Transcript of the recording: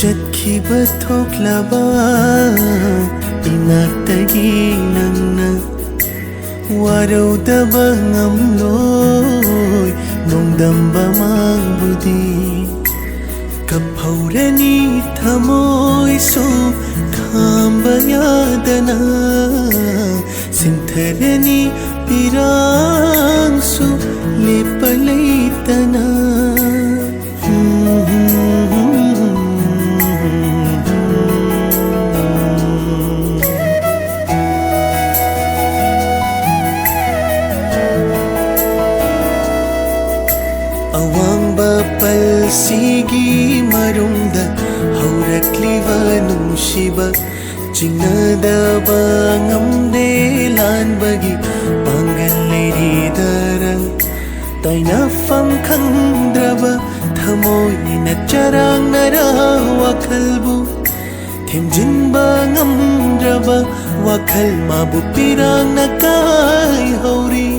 ꯆꯠꯈꯤꯕ ꯊꯣꯛꯂꯕ ꯏꯅꯥꯛꯇꯒꯤ ꯅꯪꯅ ꯋꯥꯔꯧꯗꯕ ꯉꯝꯂꯣꯏ ꯅꯣꯡꯗꯝꯕ ꯃꯥꯡꯕꯨꯗꯤ ꯀꯞꯍꯧꯔꯅꯤ ꯊꯃꯣꯏꯁꯨ ꯈꯥꯝꯕ ꯌꯥꯗꯅ ꯁꯤꯟꯊꯔꯅꯤ ꯄꯤꯔꯥꯡꯁꯨ ꯂꯦꯞꯄ ꯂꯩꯇꯅ ꯑꯋꯥꯡꯕ ꯄꯜꯁꯤꯒꯤ ꯃꯔꯨꯝꯗ ꯍꯧꯔꯛꯂꯤꯕ ꯅꯨꯡꯁꯤꯕ ꯆꯤꯡꯅꯗꯕ ꯉꯝꯗꯦ ꯂꯥꯟꯕꯒꯤ ꯄꯥꯡꯒꯜ ꯂꯩꯔꯤꯗꯔ ꯇꯥꯏꯅꯐꯝ ꯈꯪꯗ꯭ꯔꯕ ꯊꯃꯣꯏꯅ ꯆꯔꯥꯡꯅꯔ ꯋꯥꯈꯜꯕꯨ ꯊꯦꯝꯖꯤꯟꯕ ꯉꯝꯗ꯭ꯔꯕ ꯋꯥꯈꯜ ꯃꯥꯕꯨ ꯄꯤꯔꯥꯡꯅ ꯀꯥꯏꯍꯧꯔꯤ